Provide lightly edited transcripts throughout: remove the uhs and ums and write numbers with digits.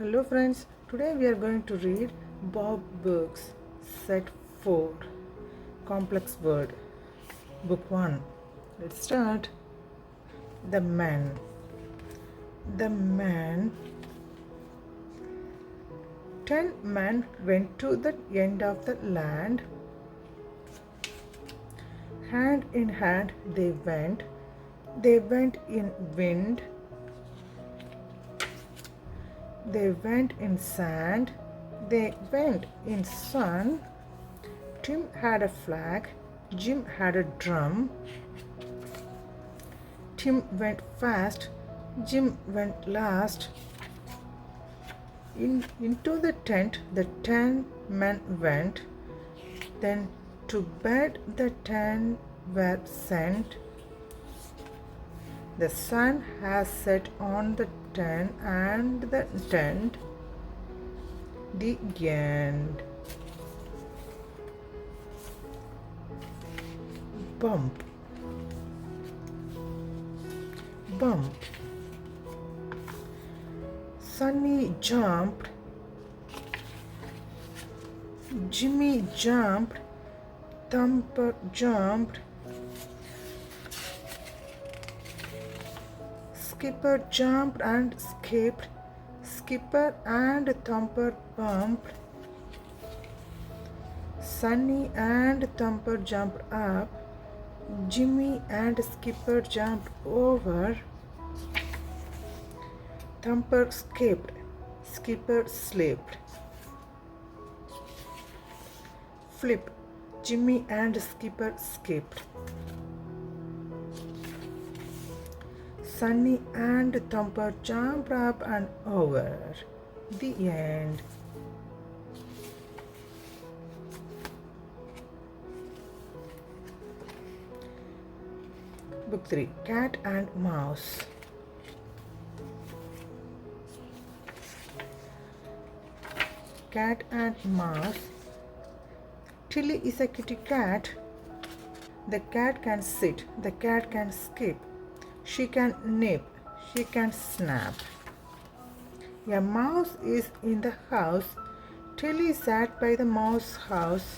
Hello friends, today we are going to read Bob Burke's Set 4 Complex Word, Book 1. Let's start. The man. The man. 10 men went to the end of the land. Hand in hand they went. They went in wind. They went in sand. They went in sun. Tim had a flag. Jim had a drum. Tim went fast. Jim went last. Into the tent the 10 men went. Then to bed the 10 were sent. The sun has set on the 10 and the tent. The end. Bump. Bump. Sunny jumped. Jimmy jumped. Thumper jumped. Skipper jumped and skipped. Skipper and Thumper bumped. Sunny and Thumper jumped up. Jimmy and Skipper jumped over. Thumper skipped. Skipper slipped. Flip. Jimmy and Skipper skipped. Sunny and Thumper jumped up and over. The end. Book 3. Cat and Mouse. Cat and Mouse. Tilly is a kitty cat. The cat can sit. The cat can skip. She can nip. She can snap. A mouse is in the house. Tilly sat by the mouse house.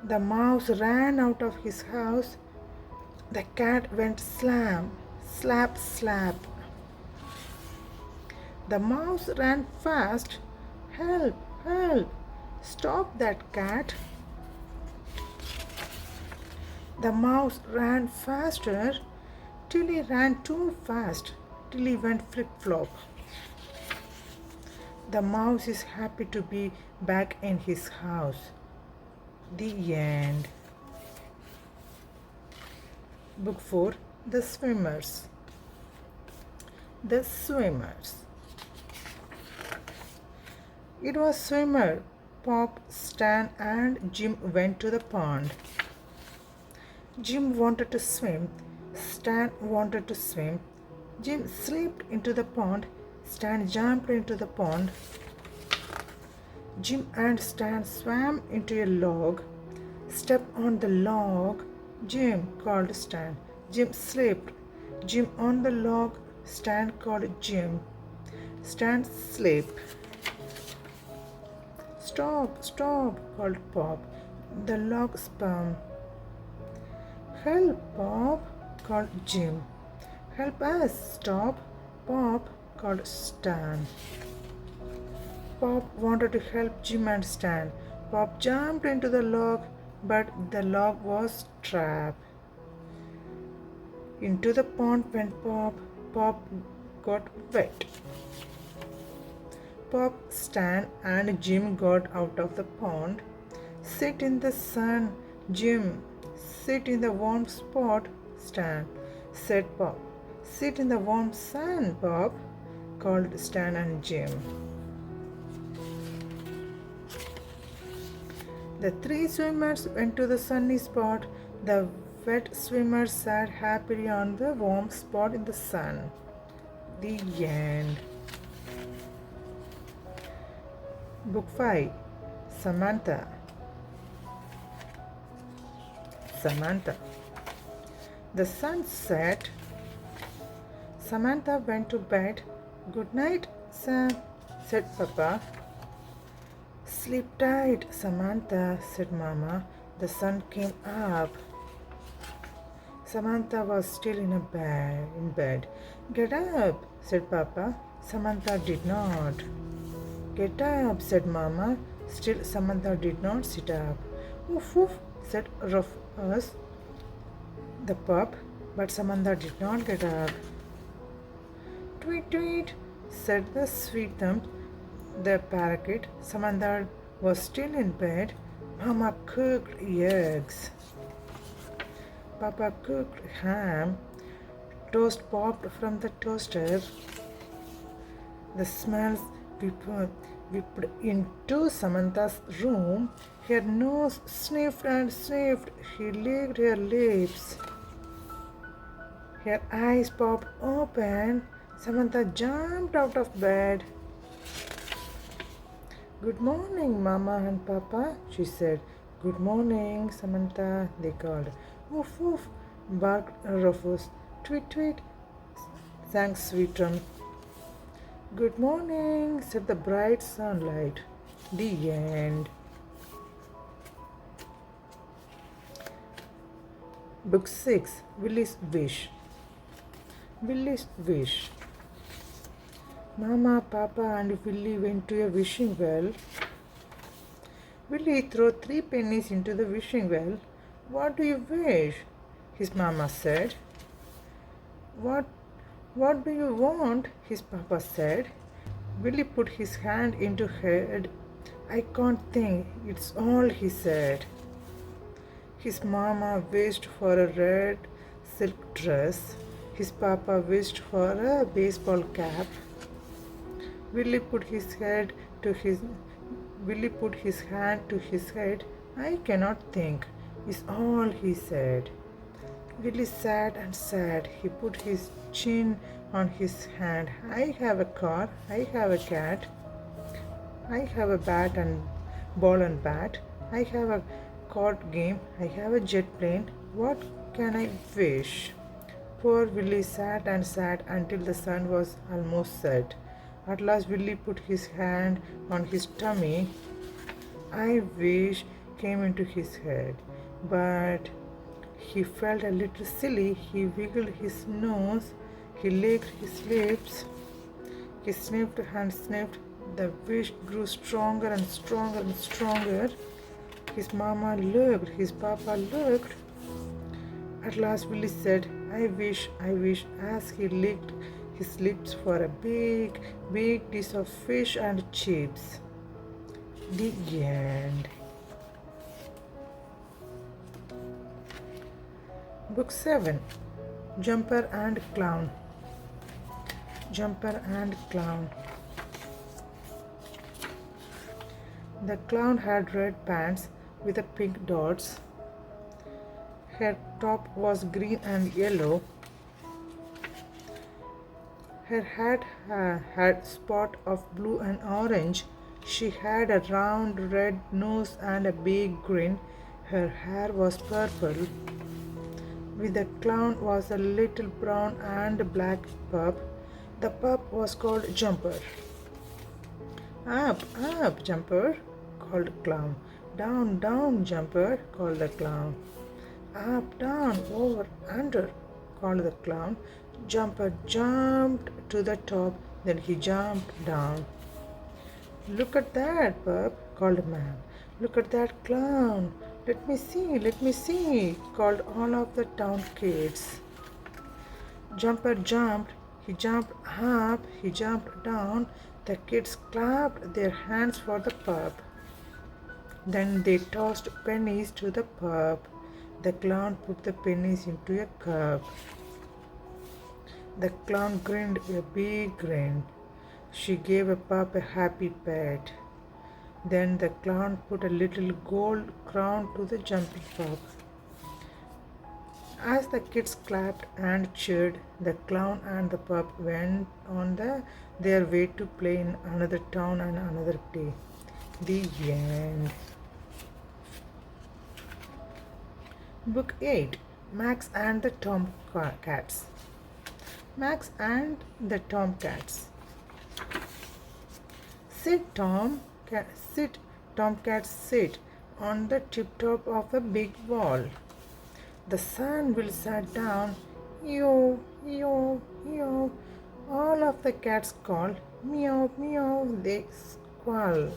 The mouse ran out of his house. The cat went slam, slap, slap. The mouse ran fast. Help, help, stop that cat. The mouse ran faster. Tilly ran too fast. Tilly went flip-flop. The mouse is happy to be back in his house. The end. Book 4. The Swimmers. The Swimmers. It was swimmer. Pop, Stan and Jim went to the pond. Jim wanted to swim. Stan wanted to swim. Jim slipped into the pond. Stan jumped into the pond. Jim and Stan swam into a log. Step on the log. Jim called Stan. Jim slipped. Jim on the log. Stan called Jim. Stan slipped. Stop, stop, called Pop. The log spun. Help, Pop, called Jim. Help us, stop, Pop, called Stan. Pop wanted to help Jim and Stan. Pop jumped into the log, but the log was trapped. Into the pond went Pop. Pop got wet. Pop, Stan and Jim got out of the pond. Sit in the sun, Jim. Sit in the warm spot, Stan, said Pop. Sit in the warm sun, Pop, called Stan and Jim. The 3 swimmers went to the sunny spot. The wet swimmers sat happily on the warm spot in the sun. The end. Book 5. Samantha. Samantha. The sun set. Samantha went to bed. Good night, Sam, said Papa. Sleep tight, Samantha, said Mama. The sun came up. Samantha was still in bed. Get up, said Papa. Samantha did not. Get up, said Mama. Still Samantha did not sit up. Woof woof, said Rufus, the pup, but Samantha did not get up. Tweet tweet, said the sweet thumb, the parakeet. Samantha was still in bed. Mama cooked eggs. Papa cooked ham. Toast popped from the toaster. The smells whipped into Samantha's room. Her nose sniffed and sniffed. She licked her lips. Her eyes popped open. Samantha jumped out of bed. Good morning, Mama and Papa, she said. Good morning, Samantha, they called. Woof woof, barked Rufus. Tweet tweet, sang Sweetrum. Good morning, said the bright sunlight. The end. Book 6, Willy's Wish. Willy's Wish. Mama, Papa and Willy went to a wishing well. Willy threw 3 pennies into the wishing well. What do you wish? His mama said. What do you want? His papa said. Willy put his hand into head. I can't think, it's all, he said. His mama wished for a red silk dress. His papa wished for a baseball cap. Willy put his hand to his head. I cannot think, is all, he said. Willy sat and sat. He put his chin on his hand. I have a car. I have a cat. I have a bat and ball and bat. I have a card game. I have a jet plane. What can I wish? Poor Willy sat and sat until the sun was almost set. At last Willy put his hand on his tummy. I wish came into his head, but he felt a little silly. He wiggled his nose. He licked his lips. He sniffed and sniffed. The wish grew stronger and stronger and stronger. His mama looked. His papa looked. At last Willy said, I wish, as he licked his lips for a big, big dish of fish and chips. The end. Book 7, Jumper and Clown. Jumper and Clown. The clown had red pants with a pink dots. Her top was green and yellow. Her hat had spot of blue and orange. She had a round red nose and a big grin. Her hair was purple. With the clown was a little brown and black pup. The pup was called Jumper. Up, up, Jumper, called the clown. Down, down, Jumper, called the clown. Up, down, over, under, called the clown. Jumper jumped to the top, then he jumped down. Look at that, pup, called the man. Look at that clown. Let me see, called all of the town kids. Jumper jumped. He jumped up, he jumped down. The kids clapped their hands for the pup. Then they tossed pennies to the pup. The clown put the pennies into a cup. The clown grinned a big grin. She gave a pup a happy pet. Then the clown put a little gold crown to the jumping pup. As the kids clapped and cheered, the clown and the pup went on their way to play in another town and another day. The end. Book 8, Max and the Tomcats. Max and the Tomcats. Sit, Tom. Cat, sit, Tomcat, sit on the tip-top of a big wall. The sun will set down. Yo, yo, yo. All of the cats call. Meow, meow. They squall.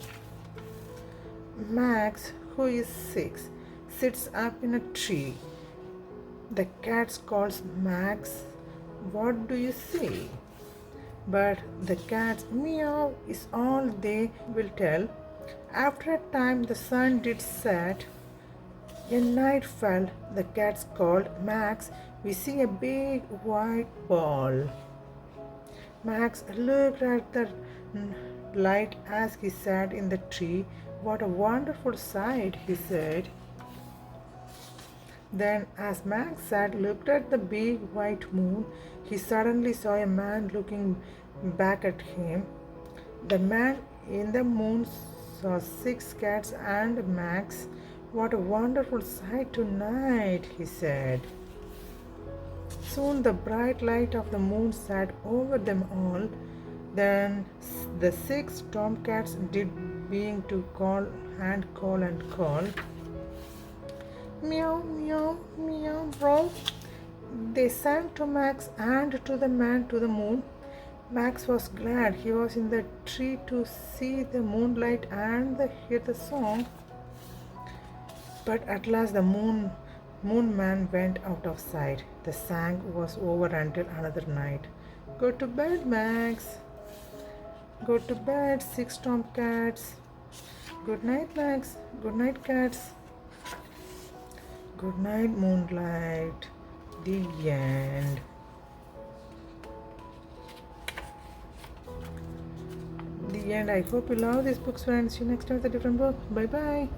Max, who is 6, sits up in a tree. The cat calls Max, what do you see? But the cat's meow is all they will tell. After a time the sun did set. A night fell. The cats called Max, we see a big white ball. Max looked at the light as he sat in the tree. What a wonderful sight, he said. Then, as Max sat, looked at the big white moon, he suddenly saw a man looking back at him. The man in the moon saw 6 cats and Max. What a wonderful sight tonight, he said. Soon the bright light of the moon sat over them all. Then the 6 tomcats did being to call and call and call. Meow, meow, meow, bro. They sang to Max and to the man to the moon. Max was glad he was in the tree to see the moonlight and hear the song. But at last the moon man went out of sight. The song was over until another night. Go to bed, Max. Go to bed, 6 tomcats. Good night, Max. Good night, cats. Good night, moonlight. The end. The end. I hope you love these books, friends. See you next time with a different book. Bye bye.